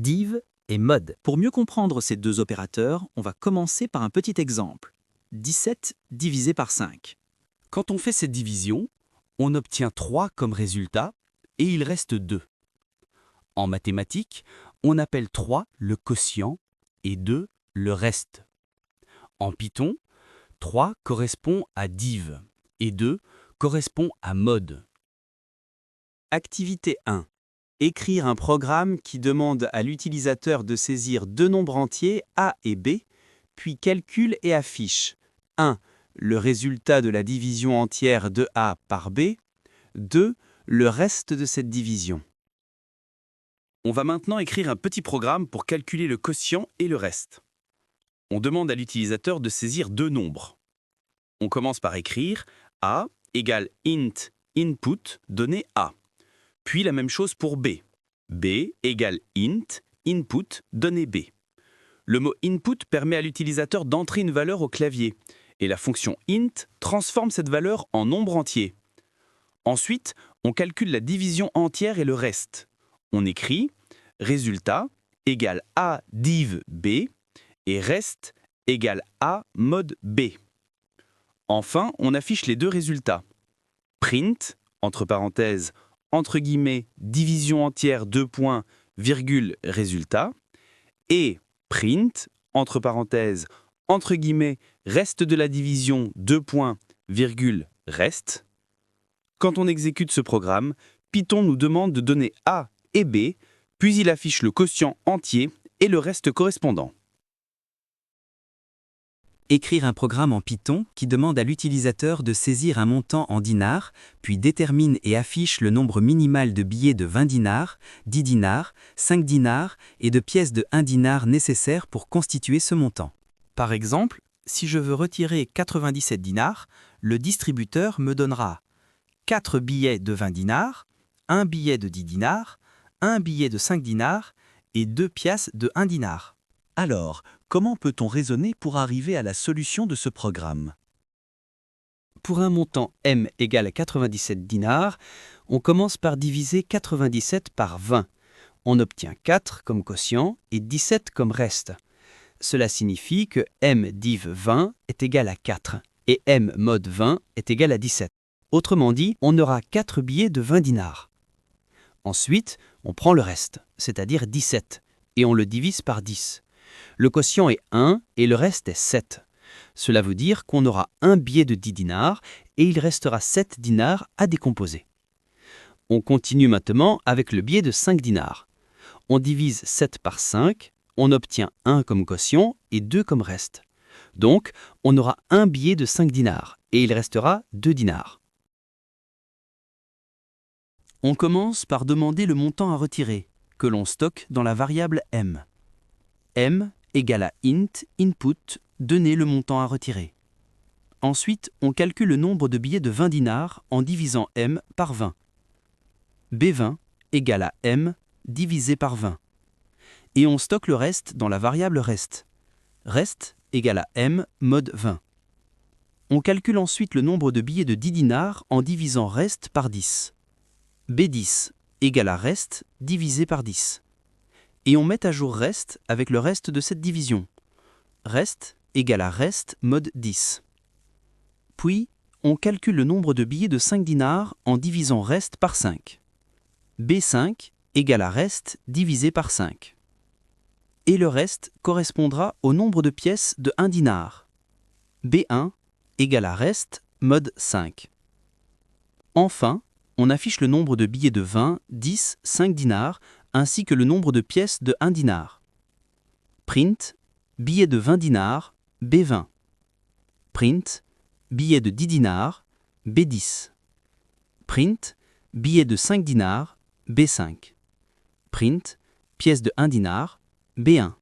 div et mod. Pour mieux comprendre ces deux opérateurs, on va commencer par un petit exemple. 17 divisé par 5. Quand on fait cette division, on obtient 3 comme résultat et il reste 2. En mathématiques, on appelle 3 le quotient et 2 le reste. En Python, 3 correspond à div et 2 correspond à mod. Activité 1. Écrire un programme qui demande à l'utilisateur de saisir deux nombres entiers A et B, puis calcule et affiche 1. Le résultat de la division entière de A par B, 2. Le reste de cette division. On va maintenant écrire un petit programme pour calculer le quotient et le reste. On demande à l'utilisateur de saisir deux nombres. On commence par écrire A égale int input donné A. Puis la même chose pour B. B égale int input donné B. Le mot input permet à l'utilisateur d'entrer une valeur au clavier et la fonction int transforme cette valeur en nombre entier. Ensuite, on calcule la division entière et le reste. On écrit résultat égale A div B et reste égale A mod B. Enfin, on affiche les deux résultats. Print, entre parenthèses, entre guillemets, division entière, deux points, virgule, résultat, et print, entre parenthèses, entre guillemets, reste de la division, deux points, virgule, reste. Quand on exécute ce programme, Python nous demande de donner A et B, puis il affiche le quotient entier et le reste correspondant. Écrire un programme en Python qui demande à l'utilisateur de saisir un montant en dinars, puis détermine et affiche le nombre minimal de billets de 20 dinars, 10 dinars, 5 dinars et de pièces de 1 dinar nécessaires pour constituer ce montant. Par exemple, si je veux retirer 97 dinars, le distributeur me donnera 4 billets de 20 dinars, 1 billet de 10 dinars, 1 billet de 5 dinars et 2 pièces de 1 dinar. Alors, comment peut-on raisonner pour arriver à la solution de ce programme? Pour un montant M égale à 97 dinars, on commence par diviser 97 par 20. On obtient 4 comme quotient et 17 comme reste. Cela signifie que M div 20 est égal à 4 et M mod 20 est égal à 17. Autrement dit, on aura 4 billets de 20 dinars. Ensuite, on prend le reste, c'est-à-dire 17, et on le divise par 10. Le quotient est 1 et le reste est 7. Cela veut dire qu'on aura un billet de 10 dinars et il restera 7 dinars à décomposer. On continue maintenant avec le billet de 5 dinars. On divise 7 par 5, on obtient 1 comme quotient et 2 comme reste. Donc, on aura un billet de 5 dinars et il restera 2 dinars. On commence par demander le montant à retirer, que l'on stocke dans la variable M. M égale à int input donner le montant à retirer. Ensuite, on calcule le nombre de billets de 20 dinars en divisant M par 20. B20 égale à M divisé par 20. Et on stocke le reste dans la variable reste. Reste égale à M mod 20. On calcule ensuite le nombre de billets de 10 dinars en divisant reste par 10. B10 égale à reste divisé par 10. Et on met à jour reste avec le reste de cette division. Reste égale à reste mod 10. Puis, on calcule le nombre de billets de 5 dinars en divisant reste par 5. B5 égale à reste divisé par 5. Et le reste correspondra au nombre de pièces de 1 dinar. B1 égale à reste mod 5. Enfin, on affiche le nombre de billets de 20, 10, 5 dinars, ainsi que le nombre de pièces de 1 dinar. Print, billet de 20 dinars, B20. Print, billet de 10 dinars, B10. Print, billet de 5 dinars, B5. Print, pièce de 1 dinar, B1.